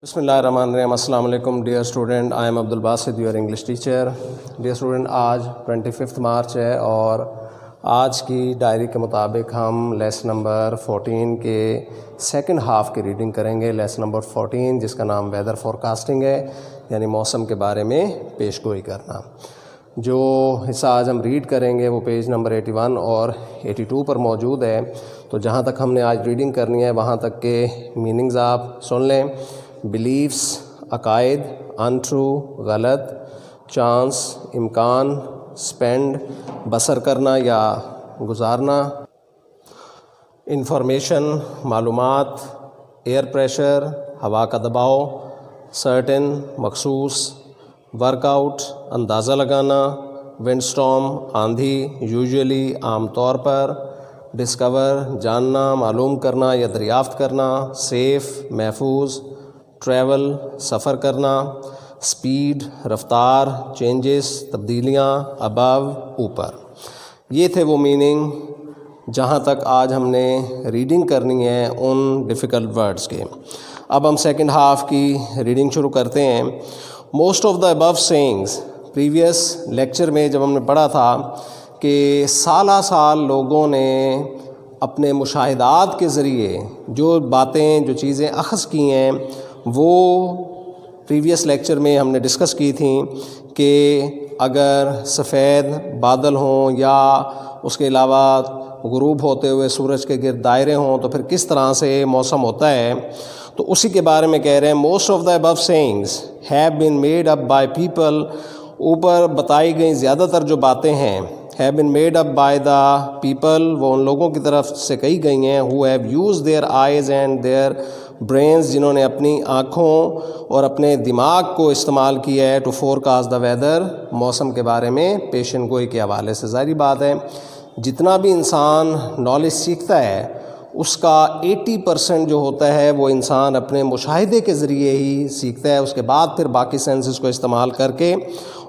بسم اللہ الرحمن الرحیم. السلام علیکم dear student. I am Abdul Basit your English teacher. Dear student, آج 25 مارچ ہے اور آج کی ڈائری کے مطابق ہم لیسن نمبر 14 کے سیکنڈ ہاف کی ریڈنگ کریں گے. لیسن نمبر 14 جس کا نام ویدر فور کاسٹنگ ہے، یعنی موسم کے بارے میں پیش گوئی کرنا. جو حصہ آج ہم ریڈ کریں گے وہ پیج نمبر 81 اور 82 پر موجود ہے. تو جہاں تک ہم نے آج ریڈنگ کرنی ہے وہاں تک کے میننگز آپ سن لیں. بلیفس عقائد، انٹرو غلط، چانس امکان، سپینڈ بسر کرنا یا گزارنا، انفارمیشن معلومات، ایئر پریشر ہوا کا دباؤ، سرٹن مخصوص، ورک آؤٹ اندازہ لگانا، ونڈ سٹارم آندھی، یوزولی عام طور پر، ڈسکور جاننا معلوم کرنا یا دریافت کرنا، سیف محفوظ، ٹریول سفر کرنا، سپیڈ رفتار، چینجز تبدیلیاں، ابو اوپر. یہ تھے وہ میننگ جہاں تک آج ہم نے ریڈنگ کرنی ہے ان ڈیفیکلٹ ورڈز کے. اب ہم سیکنڈ ہاف کی ریڈنگ شروع کرتے ہیں. Most of the above sayings, previous lecture میں جب ہم نے پڑھا تھا کہ سالہ سال لوگوں نے اپنے مشاہدات کے ذریعے جو باتیں جو چیزیں اخذ کی ہیں وہ پریویس لیکچر میں ہم نے ڈسکس کی تھیں کہ اگر سفید بادل ہوں یا اس کے علاوہ غروب ہوتے ہوئے سورج کے گرد دائرے ہوں تو پھر کس طرح سے موسم ہوتا ہے. تو اسی کے بارے میں کہہ رہے ہیں most of the above sayings have been made up by people. اوپر بتائی گئی زیادہ تر جو باتیں ہیں have been made up by the people، وہ ان لوگوں کی طرف سے کہی گئی ہیں who have used their eyes and their brains، جنہوں نے اپنی آنکھوں اور اپنے دماغ کو استعمال کیا ہے to forecast the weather، موسم کے بارے میں پیشن گوئی کے حوالے سے. ظاہری بات ہے جتنا بھی انسان نالج سیکھتا ہے اس کا 80% جو ہوتا ہے وہ انسان اپنے مشاہدے کے ذریعے ہی سیکھتا ہے. اس کے بعد پھر باقی سینسز کو استعمال کر کے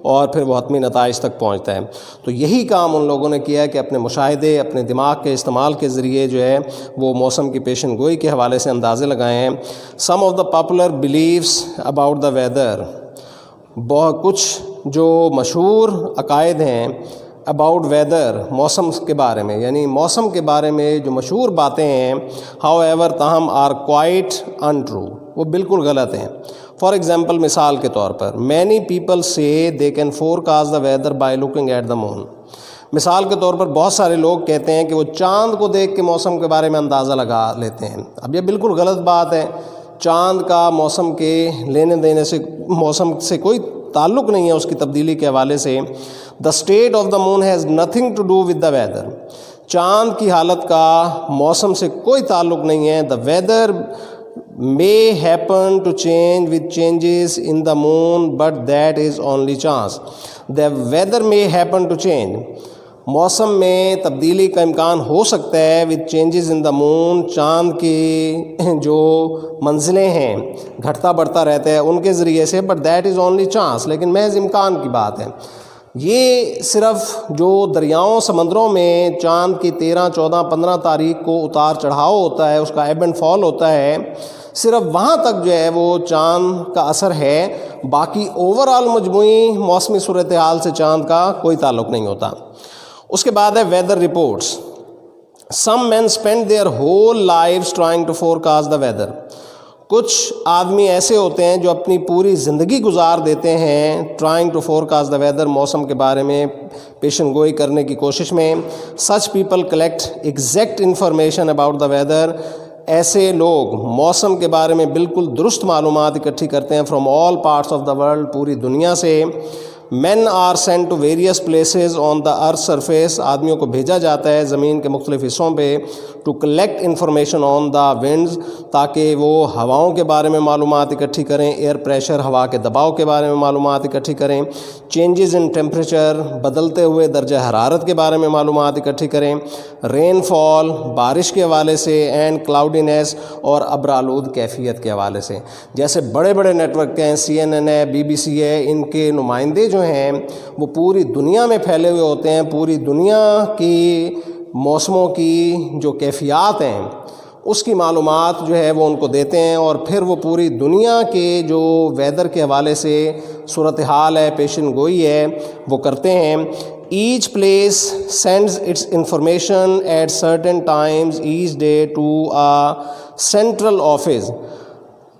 اور پھر وہ حتمی نتائج تک پہنچتا ہے. تو یہی کام ان لوگوں نے کیا ہے کہ اپنے مشاہدے، اپنے دماغ کے استعمال کے ذریعے جو ہے وہ موسم کی پیشن گوئی کے حوالے سے اندازے لگائے ہیں. Some of the popular beliefs about the weather, بہت کچھ جو مشہور عقائد ہیں اباؤٹ ویدر، موسم کے بارے میں، یعنی موسم کے بارے میں جو مشہور باتیں ہیں ہاؤ ایور تاہم آر کوائٹ انٹرو، وہ بالکل غلط ہیں. فار ایگزامپل، مثال کے طور پر many people say they can forecast the weather by looking at the moon. مثال کے طور پر بہت سارے لوگ کہتے ہیں کہ وہ چاند کو دیکھ کے موسم کے بارے میں اندازہ لگا لیتے ہیں. اب یہ بالکل غلط بات ہے. چاند کا موسم کے لینے دینے سے، موسم سے کوئی تعلق نہیں ہے اس کی تبدیلی کے حوالے سے. The state of the moon has nothing to do with the weather, چاند کی حالت کا موسم سے کوئی تعلق نہیں ہے. دا weather may happen to change with changes in the moon but that is only chance. The weather may happen to change، موسم میں تبدیلی کا امکان ہو سکتا ہے with changes in the moon، چاند کی جو منزلیں ہیں گھٹتا بڑھتا رہتا ہے ان کے ذریعے سے، but that is only chance، لیکن محض امکان کی بات ہے. یہ صرف جو دریاؤں سمندروں میں چاند کی 13، 14، 15 تاریخ کو اتار چڑھاؤ ہوتا ہے، اس کا ایب اینڈ فال ہوتا ہے، صرف وہاں تک جو ہے وہ چاند کا اثر ہے. باقی اوور آل مجموعی موسمی صورتحال سے چاند کا کوئی تعلق نہیں ہوتا. اس کے بعد ہے weather reports. Some men spend their whole lives trying to forecast the weather, کچھ آدمی ایسے ہوتے ہیں جو اپنی پوری زندگی گزار دیتے ہیں trying to forecast the weather, موسم کے بارے میں پیشن گوئی کرنے کی کوشش میں. Such people collect exact information about the weather, ایسے لوگ موسم کے بارے میں بالکل درست معلومات اکٹھی کرتے ہیں from all parts of the world, پوری دنیا سے. Men are sent to various places on the earth surface, آدمیوں کو بھیجا جاتا ہے زمین کے مختلف حصوں پہ to collect information on the winds, تاکہ وہ ہواؤں کے بارے میں معلومات اکٹھی کریں، ایئر پریشر ہوا کے دباؤ کے بارے میں معلومات اکٹھی کریں، چینجز ان ٹیمپریچر بدلتے ہوئے درجہ حرارت کے بارے میں معلومات اکٹھی کریں، رین فال بارش کے حوالے سے، اینڈ کلاؤڈینس اور ابرآلود کیفیت کے حوالے سے. جیسے بڑے بڑے نیٹ ورک ہیں، CNN ہے، BBC ہے، ان کے نمائندے جو ہیں وہ پوری دنیا میں پھیلے ہوئے ہوتے ہیں. پوری دنیا کی موسموں کی جو کیفیات ہیں اس کی معلومات جو ہے وہ ان کو دیتے ہیں، اور پھر وہ پوری دنیا کے جو ویدر کے حوالے سے صورتحال ہے، پیشن گوئی ہے، وہ کرتے ہیں۔ Each place sends its information at certain times each day to a central office.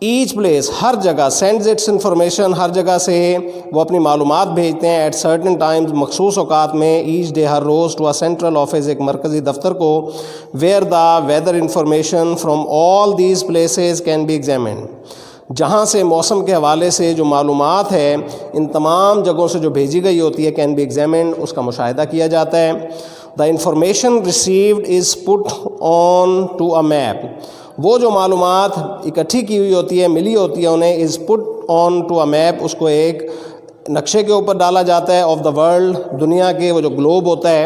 Each place, ہر جگہ، سینڈز اٹس انفارمیشن، ہر جگہ سے وہ اپنی معلومات بھیجتے ہیں، ایٹ سرٹن ٹائمز، مخصوص اوقات میں، ایچ ڈے، ہر روز، ٹو اے سینٹرل آفس، ایک مرکزی دفتر کو، where the weather information from all these places can be examined, جہاں سے موسم کے حوالے سے جو معلومات ہے ان تمام جگہوں سے جو بھیجی گئی ہوتی ہے، کین بی ایگزامنڈ، اس کا مشاہدہ کیا جاتا ہے۔ The information received is put on to a map, وہ جو معلومات اکٹھی کی ہوئی ہوتی ہے، ملی ہوتی ہے انہیں، از put on to a map, اس کو ایک نقشے کے اوپر ڈالا جاتا ہے، آف دا ورلڈ، دنیا کے، وہ جو گلوب ہوتا ہے،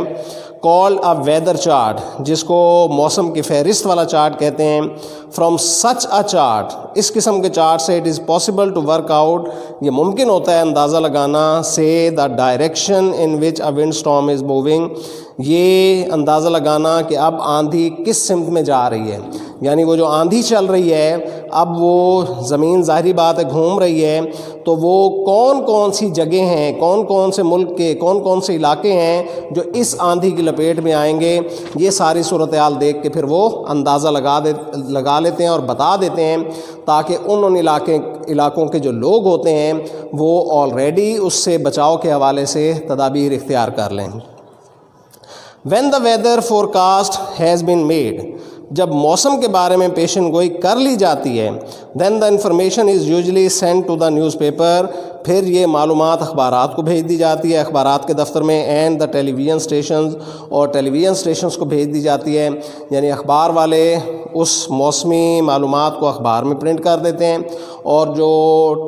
کالڈ اے ویدر چارٹ، جس کو موسم کی فہرست والا چارٹ کہتے ہیں۔ فرام سچ اے چارٹ، اس قسم کے چارٹ سے it is possible to work out, یہ ممکن ہوتا ہے اندازہ لگانا، سے the direction in which a wind storm is moving, یہ اندازہ لگانا کہ اب آندھی کس سمت میں جا رہی ہے، یعنی وہ جو آندھی چل رہی ہے، اب وہ زمین ظاہری بات ہے گھوم رہی ہے، تو وہ کون کون سی جگہیں ہیں، کون کون سے ملک کے کون کون سے علاقے ہیں جو اس آندھی کی لپیٹ میں آئیں گے، یہ ساری صورتحال دیکھ کے پھر وہ اندازہ لگا لیتے ہیں اور بتا دیتے ہیں، تاکہ ان علاقوں کے جو لوگ ہوتے ہیں وہ آلریڈی اس سے بچاؤ کے حوالے سے تدابیر اختیار کر لیں۔ When the weather forecast has been made، جب موسم کے بارے میں پیشن گوئی کر لی جاتی ہے، then the information is usually sent to the newspaper، پھر یہ معلومات اخبارات کو بھیج دی جاتی ہے، اخبارات کے دفتر میں، and the television stations, اور ٹیلی ویژن اسٹیشنز کو بھیج دی جاتی ہے، یعنی اخبار والے اس موسمی معلومات کو اخبار میں پرنٹ کر دیتے ہیں، اور جو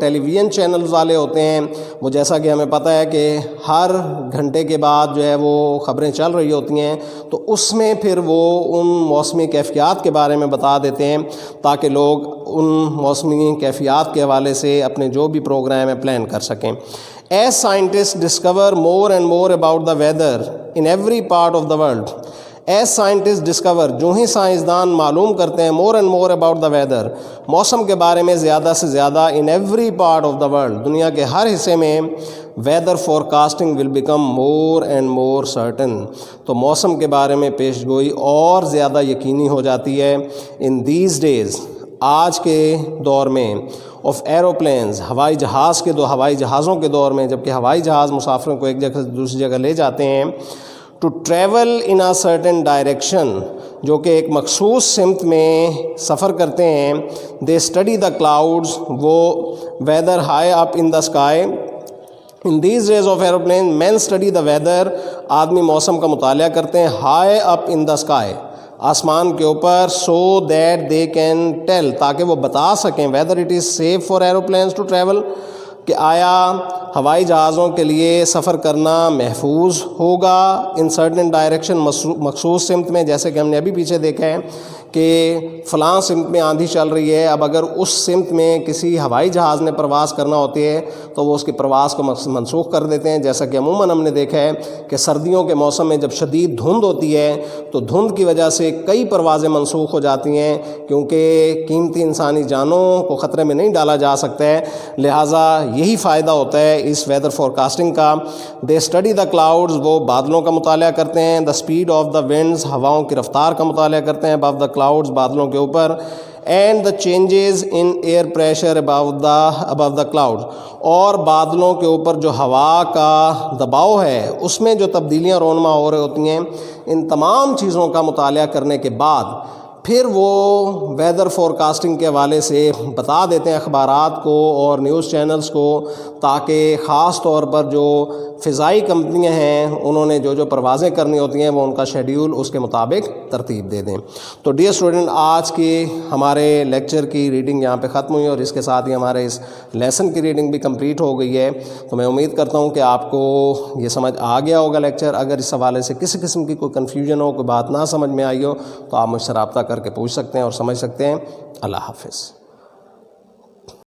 ٹیلی ویژن چینلز والے ہوتے ہیں وہ، جیسا کہ ہمیں پتہ ہے کہ ہر گھنٹے کے بعد جو ہے وہ خبریں چل رہی ہوتی ہیں، تو اس میں پھر وہ ان موسمی کیفیات کے بارے میں بتا دیتے ہیں، تاکہ لوگ ان موسمی کیفیات کے حوالے سے اپنے جو بھی پروگرام ہے پلان کر سکیں۔ As scientist discover more and more about the weather in every part of the world, as scientist discover, جو ہی سائنسدان معلوم کرتے ہیں، more and more about the weather, موسم کے بارے میں زیادہ سے زیادہ، in every part of the world, دنیا کے ہر حصے میں، weather forecasting will become more and more certain, تو موسم کے بارے میں پیش گوئی اور زیادہ یقینی ہو جاتی ہے۔ ان دیز ڈیز، آج کے دور میں، آف ایروپلینز، ہوائی جہازوں کے دور میں، جبکہ ہوائی جہاز مسافروں کو ایک جگہ سے دوسری جگہ لے جاتے ہیں، to travel in a certain direction, جو کہ ایک مخصوص سمت میں سفر کرتے ہیں، دے اسٹڈی دا کلاؤڈز، وہ whether high up in the sky. In these days of aeroplane, men study the weather, آدمی موسم کا مطالعہ کرتے ہیں، high up in the sky, آسمان کے اوپر، so that they can tell, تاکہ وہ بتا سکیں، whether it is safe for aeroplanes to travel, کہ آیا ہوائی جہازوں کے لیے سفر کرنا محفوظ ہوگا، ان سرٹن ڈائریکشن، مخصوص سمت میں، جیسے کہ ہم نے ابھی پیچھے دیکھا ہے کہ فلاں سمت میں آندھی چل رہی ہے، اب اگر اس سمت میں کسی ہوائی جہاز نے پرواز کرنا ہوتی ہے تو وہ اس کی پرواز کو منسوخ کر دیتے ہیں، جیسا کہ عموماً ہم نے دیکھا ہے کہ سردیوں کے موسم میں جب شدید دھند ہوتی ہے تو دھند کی وجہ سے کئی پروازیں منسوخ ہو جاتی ہیں، کیونکہ قیمتی انسانی جانوں کو خطرے میں نہیں ڈالا جا سکتا ہے، لہٰذا یہی فائدہ ہوتا ہے اس ویدر فورکاسٹنگ کا۔ دے اسٹڈی دا کلاؤڈز، وہ بادلوں کا مطالعہ کرتے ہیں، the speed of the winds, ہواؤں کی رفتار کا مطالعہ کرتے ہیں، ابو دا کلاؤڈز، بادلوں کے اوپر، and the changes in air pressure above the clouds, اور بادلوں کے اوپر جو ہوا کا دباؤ ہے اس میں جو تبدیلیاں رونما ہو رہی ہوتی ہیں، ان تمام چیزوں کا مطالعہ کرنے کے بعد پھر وہ ویدر فورکاسٹنگ کے حوالے سے بتا دیتے ہیں اخبارات کو اور نیوز چینلز کو، تاکہ خاص طور پر جو فضائی کمپنیاں ہیں انہوں نے جو جو پروازیں کرنی ہوتی ہیں وہ ان کا شیڈیول اس کے مطابق ترتیب دے دیں۔ تو ڈیئر اسٹوڈنٹ، آج کی ہمارے لیکچر کی ریڈنگ یہاں پہ ختم ہوئی، اور اس کے ساتھ ہی ہمارے اس لیسن کی ریڈنگ بھی کمپلیٹ ہو گئی ہے۔ تو میں امید کرتا ہوں کہ آپ کو یہ سمجھ آ گیا ہوگا لیکچر۔ اگر اس حوالے سے کسی قسم کی کوئی کنفیوژن ہو، کوئی بات نہ سمجھ میں آئی ہو، تو آپ مجھ سے رابطہ کر کے پوچھ سکتے ہیں اور سمجھ سکتے ہیں۔ اللہ حافظ۔